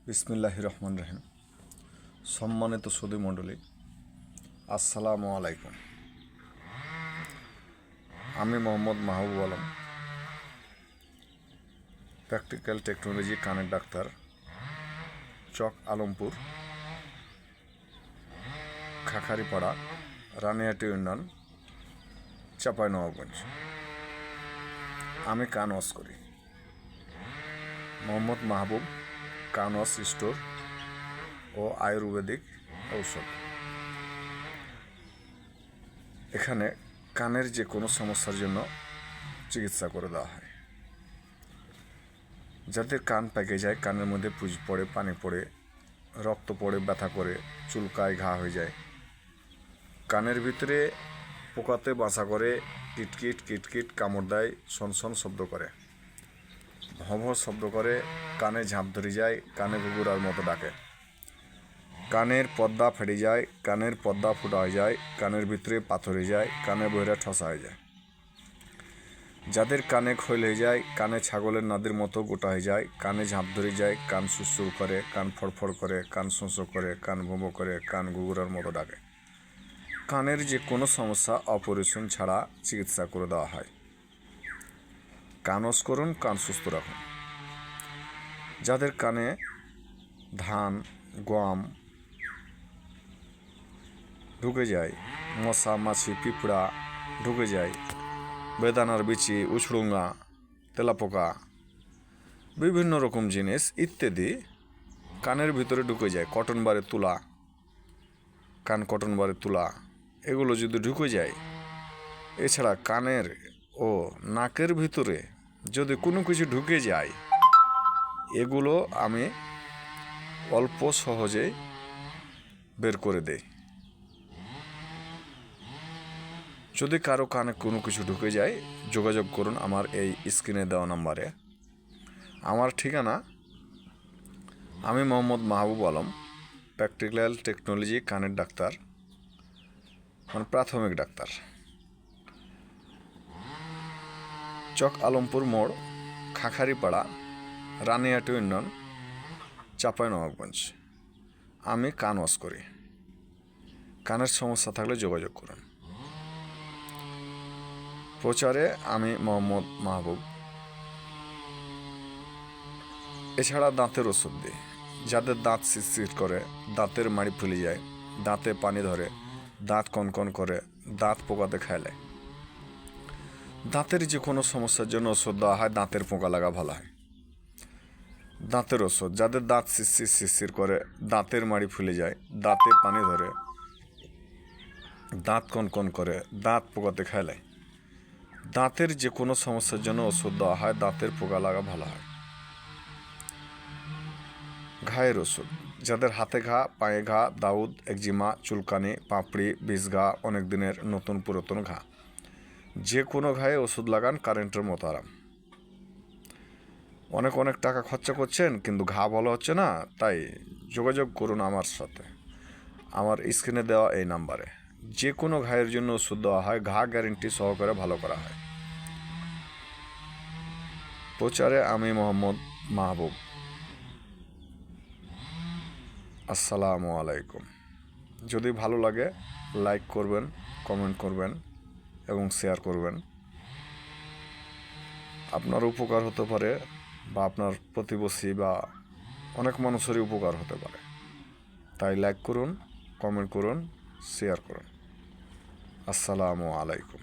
বিসমিল্লাহির রহমান রহিম। সম্মানিত সুধী মণ্ডলী, আসসালামু আলাইকুম। আমি মোহাম্মদ মাহবুব আলম, প্র্যাকটিক্যাল টেকনোলজি কানের ডাক্তার, চক আলমপুর, খাখারিপাড়া, রানিহাটি ইউনিয়ন, চাঁপাইনবাবগঞ্জ। আমি কান ওয়াশ করি। মোহাম্মদ মাহবুব কান ওয়াশ স্টোর ও আয়ুর্বেদিক ঔষধ। এখানে কানের যে কোনো সমস্যার জন্য চিকিৎসা করে দেওয়া হয়। যাদের কান পেকে যায়, কানের মধ্যে পুঁজ পড়ে, পানি পড়ে, রক্ত পড়ে, ব্যথা করে, চুলকায়, ঘা হয়ে যায়, কানের ভিতরে পোকাতে বাসা করে, কিটকিট কিটকিট কামড় দেয়, সনসন শব্দ করে, ভঁ শব্দ করে, কানে ঝাঁপ ধরে যায়, কানে ঘুঘুরার মতো ডাকে, কানের পর্দা ফেটে যায়, কানের পর্দা ফুটা হয়ে যায়, কানের ভিতরে পাথর হয়ে যায়, কানে বহিরা ঠসা হয়ে যায়। যাদের কানে খৈল হয়ে যায়, কানে ছাগলের নাদের মতো গোটা হয়ে যায়, কানে ঝাঁপ ধরে যায়, কান সুরসুর করে, কান ফড়ফড় করে, কান শোঁসো করে, কান ভোঁ করে, কান ঘুঘুরার মতো ডাকে, কানের যে কোনো সমস্যা অপারেশন ছাড়া চিকিৎসা করে দেওয়া হয়। কান ওয়াশ করুন, কান সুস্থ রাখুন। যাদের কানে ধান, গম ঢুকে যায়, মশা মাছি পিঁপড়া ঢুকে যায়, বেদানার বিচি, উছড়ুঙ্গা, তেলাপোকা, বিভিন্ন রকম জিনিস ইত্যাদি কানের ভিতরে ঢুকে যায়, কটন বারে তুলা, কান কটন বারে তুলা, এগুলো যদি ঢুকে যায়, এছাড়া কানের ও নাকের ভিতরে যদি কোনো কিছু ঢুকে যায়, এগুলো আমি অল্প সহজেই বের করে দেই। যদি কারো কানে কোনো কিছু ঢুকে যায়, যোগাযোগ করুন আমার এই স্ক্রিনে দেওয়া নাম্বারে। আমার ঠিকানা, আমি মোহাম্মদ মাহবুব আলম, প্র্যাকটিক্যাল টেকনোলজি কানের ডাক্তার, মানে প্রাথমিক ডাক্তার, চক আলমপুর মোড়, খাখারিপাড়া, রানিহাটি ইউনিয়ন, চাঁপাইনবাবগঞ্জ। আমি কান ওয়াশ করি। কানের সমস্যা থাকলে যোগাযোগ করুন। প্রচারে আমি মোহাম্মদ মাহবুব। এছাড়া দাঁতের ওষুধ দিই। যাদের দাঁত শিরশির করে, দাঁতের মাড়ি ফুলে যায়, দাঁতে পানি ধরে, দাঁত কনকন করে, দাঁত পোকাতে খাইলে, দাঁতের যে কোনো সমস্যার জন্য ওষুধ দেওয়া হয়। দাঁতের পোকা লাগা ভালো হয়। দাঁতের ওষুধ, যাদের দাঁত শিরশির করে, দাঁতের মাড়ি ফুলে যায়, দাঁতে পানি ধরে, দাঁত কনকন করে, দাঁত পোকাতে খাইলে, দাঁতের যে কোনো সমস্যার জন্য ওষুধ দেওয়া হয়। দাঁতের পোকা লাগা ভালো হয়। ঘায়ের ওষুধ, যাদের হাতে ঘা, পায়ে ঘা, দাউদ, একজিমা, চুলকানি, পাপড়ি, বিষ ঘা, অনেক দিনের নতুন পুরাতন ঘা, যে কোনো ঘায়ে ওষুধ লাগান, কারেন্টের মতো আরাম। অনেক টাকা খরচা করছেন কিন্তু ঘা ভালো হচ্ছে না, তাই যোগাযোগ করুন আমার সাথে আমার স্ক্রিনে দেওয়া এই নাম্বারে। যে কোনো ঘায়ের জন্য ওষুধ দেওয়া হয়, ঘা গ্যারেন্টি সহকারে ভালো করা হয়। প্রচারে আমি মোহাম্মদ মাহবুব। আসসালামু আলাইকুম। যদি ভালো লাগে লাইক করবেন, কমেন্ট করবেন এবং শেয়ার করবেন। আপনার উপকার হতে পারে, বা আপনার প্রতিবেশী বা অনেক মানুষেরই উপকার হতে পারে। তাই লাইক করুন, কমেন্ট করুন, শেয়ার করুন। আসসালামু আলাইকুম।